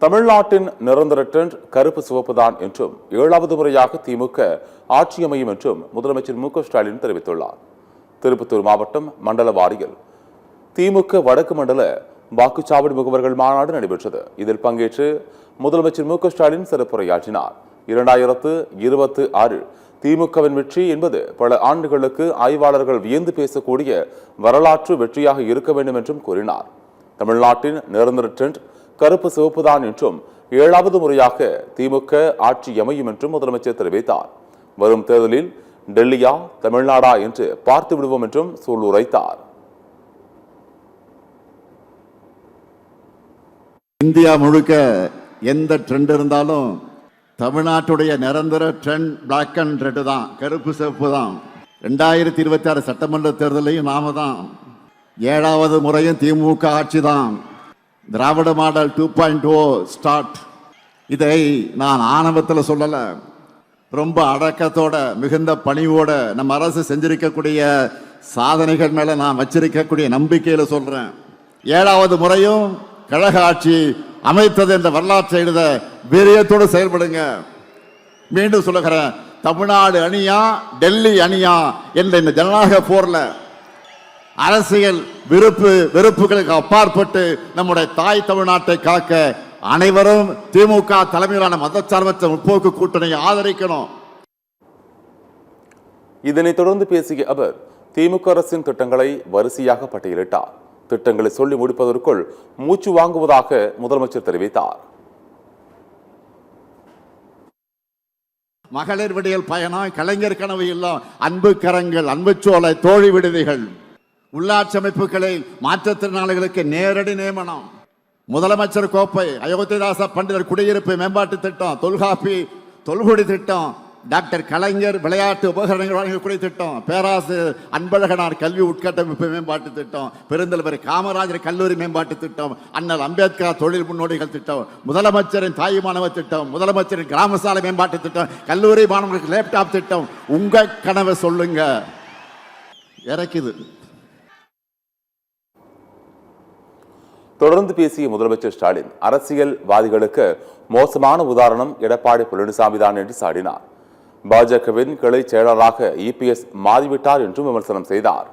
தமிழ்நாட்டின் நிரந்தர ட்ரெண்ட் கருப்பு சிவப்புதான் என்றும் 7வது முறையாக திமுக ஆட்சி அமையும் என்றும் முதலமைச்சர் மு க ஸ்டாலின் தெரிவித்துள்ளார். திருப்பத்தூர் மாவட்டம் மண்டல வாரியில் திமுக வடக்கு மண்டல வாக்குச்சாவடி முகவர்கள் மாநாடு நடைபெற்றது. இதில் பங்கேற்று முதலமைச்சர் மு க ஸ்டாலின் சிறப்புரையாற்றினார். 2026 திமுகவின் வெற்றி என்பது பல ஆண்டுகளுக்கு ஆய்வாளர்கள் வியந்து பேசக்கூடிய வரலாற்று வெற்றியாக இருக்க வேண்டும் என்றும் கூறினார். தமிழ்நாட்டின் நிரந்தர ட்ரெண்ட் கருப்பு சிவப்புதான் என்றும் 7வது முறையாக திமுக ஆட்சி அமையும் என்றும் முதலமைச்சர் தெரிவித்தார். வரும் தேர்தலில் டெல்லியா தமிழ்நாடா என்று பார்த்து விடுவோம் என்றும் சூளுரைத்தார். இந்தியா முழுக்க எந்த ட்ரெண்ட் இருந்தாலும் தமிழ்நாட்டுடைய நிரந்தர ட்ரெண்ட் பிளாக் அண்ட் ரெட் தான், கருப்பு சிவப்பு தான். 2026 சட்டமன்ற தேர்தலையும் நாம தான். 7வது முறையும் திமுக ஆட்சி தான். திராவிட மாடல் 2.0 ஸ்டார்ட். இதை நான் ஆணவத்தில் சொல்லல, ரொம்ப அடக்கத்தோட மிகுந்த பணிவோட நம்ம அரசு செஞ்சிருக்கக்கூடிய சாதனைகள் மேல நான் வச்சிருக்கக்கூடிய நம்பிக்கையில சொல்றேன். 7வது முறையும் கழக ஆட்சி அமைத்தது என்ற வரலாற்றை எழுத வீரியத்தோடு செயல்படுங்க. மீண்டும் சொல்லுகிறேன், தமிழ்நாடு அணியா டெல்லி அணியா என்ற இந்த ஜனநாயக போர்ல அரசியல் வெறுப்புகளுக்கு அப்பாற்பட்டு நம்முடைய தாய் தமிழ்நாட்டை காக்க அனைவரும் திமுக தலைமையிலான மதச்சார்பற்ற முற்போக்கு கூட்டணியை ஆதரிக்கணும். இதனைத் தொடர்ந்து பேசிய அவர் திமுக அரசின் திட்டங்களை வரிசையாக பட்டியலிட்டார். திட்டங்களை சொல்லி முடிப்பதற்குள் மூச்சு வாங்குவதாக முதலமைச்சர் தெரிவித்தார். மகளிர் விடியல் பயணம், கலைஞர் கனவு இல்லம், அன்பு கரங்கள், அன்பு சோலை, தோழி விடுதிகள், உள்ளாட்சி அமைப்புகளில் மாற்றுத்திறனாளிகளுக்கு நேரடி நியமனம், முதலமைச்சர் கோப்பை, அயோத்திதாச பண்டிதர் குடியிருப்பு மேம்பாட்டு திட்டம், தொல்குடி திட்டம், டாக்டர் கலைஞர் விளையாட்டு உபகரணங்கள் வழங்கக்கூடிய திட்டம், பேராசிரியர் அன்பழகனார் கல்வி உட்கட்டமைப்பு மேம்பாட்டு திட்டம், பெருந்தலைவர் காமராஜர் கல்லூரி மேம்பாட்டு திட்டம், அண்ணல் அம்பேத்கர் தொழில் முன்னோடிகள் திட்டம், முதலமைச்சரின் தாய் மாணவர் திட்டம், முதலமைச்சரின் கிராம சாலை மேம்பாட்டு திட்டம், கல்லூரி மாணவர்களுக்கு லேப்டாப் திட்டம். உங்க கனவை சொல்லுங்க. இறக்குது. தொடர்ந்து பேசிய முதலமைச்சர் ஸ்டாலின் அரசியல்வாதிகளுக்கு மோசமான உதாரணம் எடப்பாடி பழனிசாமி தான் என்று சாடினார். பாஜகவின் கிளை செயலராக EPS மாறிவிட்டார் என்றும் விமர்சனம் செய்தார்.